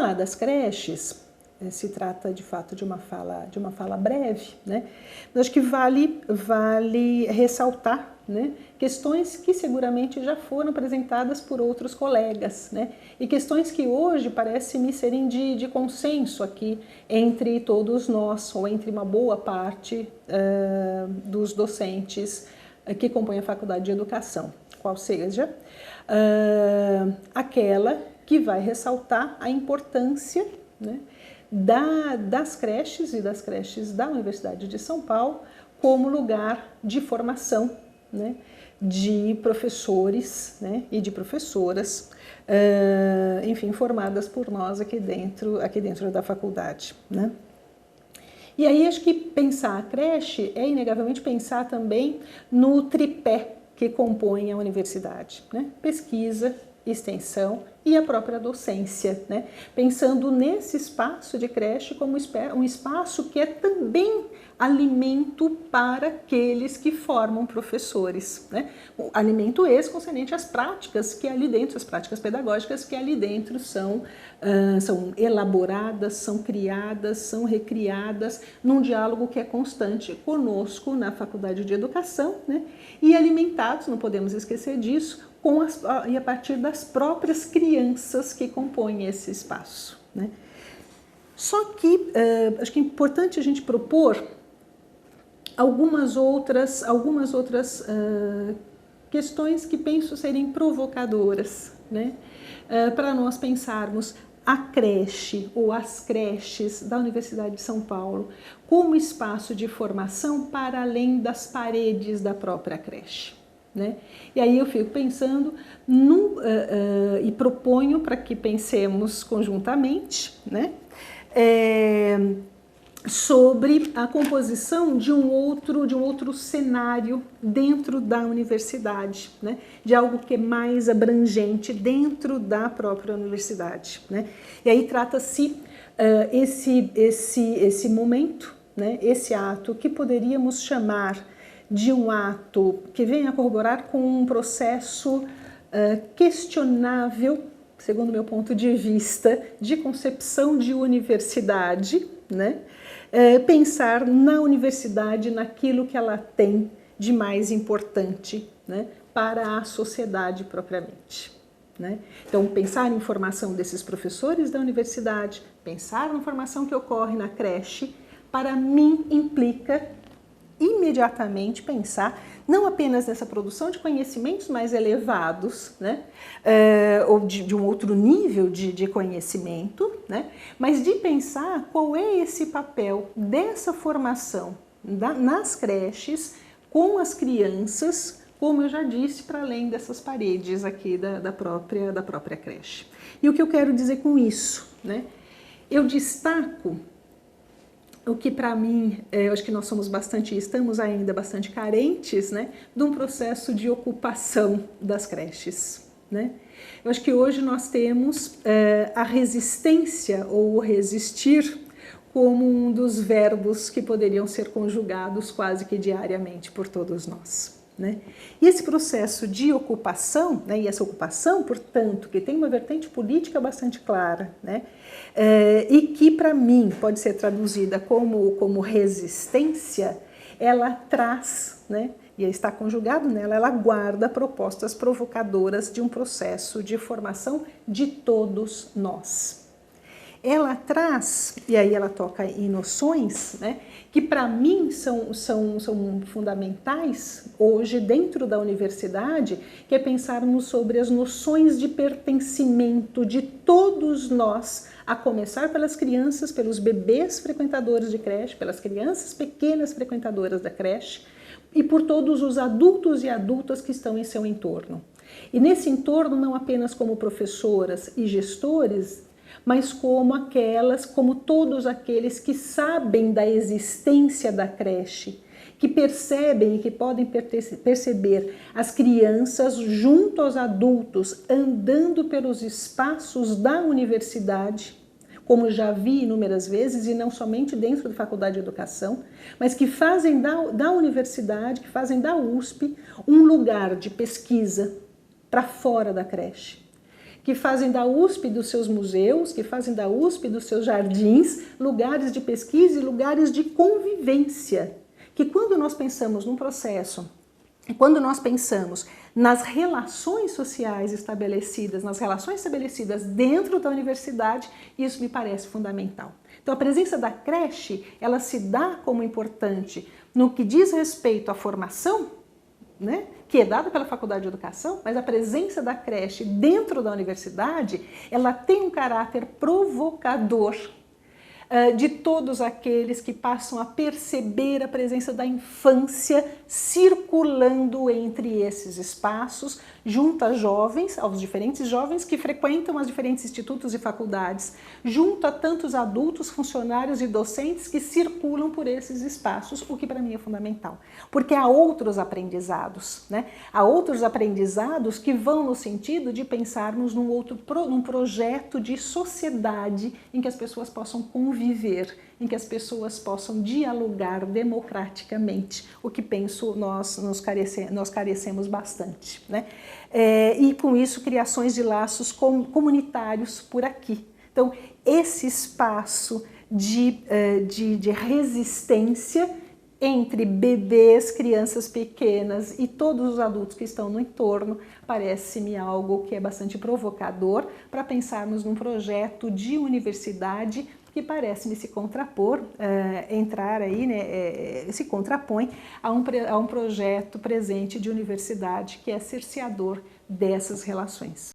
Falar das creches se trata de fato de uma fala breve, né? Mas acho que vale ressaltar, né, questões que seguramente já foram apresentadas por outros colegas, né, e questões que hoje parecem-me serem de consenso aqui entre todos nós, ou entre uma boa parte dos docentes que compõem a Faculdade de Educação, qual seja aquela que vai ressaltar a importância, né, das creches e das creches da Universidade de São Paulo como lugar de formação, né, de professores, né, e de professoras, enfim, formadas por nós aqui dentro da faculdade, né. E aí acho que pensar a creche é inegavelmente pensar também no tripé que compõe a universidade, né, pesquisa, extensão e a própria docência, né? Pensando nesse espaço de creche como um espaço que é também alimento para aqueles que formam professores, né? Alimento esse concernente às práticas que ali dentro, as práticas pedagógicas que ali dentro são elaboradas, são criadas, são recriadas num diálogo que é constante conosco na Faculdade de Educação, né? E alimentados, não podemos esquecer disso, e a partir das próprias crianças que compõem esse espaço, né? Só que acho que é importante a gente propor algumas outras questões que penso serem provocadoras, né? Para nós pensarmos a creche ou as creches da Universidade de São Paulo como espaço de formação para além das paredes da própria creche, né? E aí eu fico pensando e proponho para que pensemos conjuntamente, né, sobre a composição de um outro cenário dentro da universidade, né, de algo que é mais abrangente dentro da própria universidade, né? E aí trata-se esse momento, né, esse ato que poderíamos chamar de um ato que vem a corroborar com um processo questionável, segundo o meu ponto de vista, de concepção de universidade, né? Pensar na universidade, naquilo que ela tem de mais importante, né, para a sociedade propriamente, né? Então, pensar em formação desses professores da universidade, pensar na formação que ocorre na creche, para mim implica imediatamente pensar não apenas nessa produção de conhecimentos mais elevados, né, ou de um outro nível de conhecimento, né, mas de pensar qual é esse papel dessa formação nas creches com as crianças, como eu já disse, para além dessas paredes aqui da própria creche. E o que eu quero dizer com isso, né? Eu destaco o que para mim, eu acho que nós estamos ainda bastante carentes, né, de um processo de ocupação das creches, né? Eu acho que hoje nós temos a resistência ou o resistir como um dos verbos que poderiam ser conjugados quase que diariamente por todos nós, né? E esse processo de ocupação, né, e essa ocupação, portanto, que tem uma vertente política bastante clara, né, e que para mim pode ser traduzida como resistência, ela traz, né, e está conjugado nela, ela guarda propostas provocadoras de um processo de formação de todos nós. Ela traz, e aí ela toca em noções, né, que para mim são fundamentais hoje dentro da universidade, que é pensarmos sobre as noções de pertencimento de todos nós, a começar pelas crianças, pelos bebês frequentadores de creche, pelas crianças pequenas frequentadoras da creche, e por todos os adultos e adultas que estão em seu entorno. E nesse entorno, não apenas como professoras e gestores, mas como todos aqueles que sabem da existência da creche, que percebem e que podem perceber as crianças junto aos adultos andando pelos espaços da universidade, como já vi inúmeras vezes, e não somente dentro da Faculdade de Educação, mas que fazem da universidade, que fazem da USP, um lugar de pesquisa para fora da creche. que fazem da USP dos seus museus, que fazem da USP dos seus jardins, lugares de pesquisa e lugares de convivência. Que quando nós pensamos num processo, quando nós pensamos nas relações sociais estabelecidas, nas relações estabelecidas dentro da universidade, isso me parece fundamental. Então a presença da creche, ela se dá como importante no que diz respeito à formação, né, que é dada pela Faculdade de Educação, mas a presença da creche dentro da universidade, ela tem um caráter provocador de todos aqueles que passam a perceber a presença da infância circulando entre esses espaços, junto a jovens, aos diferentes jovens que frequentam os diferentes institutos e faculdades, junto a tantos adultos, funcionários e docentes que circulam por esses espaços, o que para mim é fundamental. Porque há outros aprendizados, né? Há outros aprendizados que vão no sentido de pensarmos num projeto de sociedade em que as pessoas possam conviver, em que as pessoas possam dialogar democraticamente, o que penso nós carecemos bastante, né? E com isso criações de laços comunitários por aqui. Então esse espaço de resistência entre bebês, crianças pequenas e todos os adultos que estão no entorno, parece-me algo que é bastante provocador para pensarmos num projeto de universidade que parece-me se contrapor, entrar aí, né, se contrapõe a um projeto presente de universidade que é cerceador dessas relações.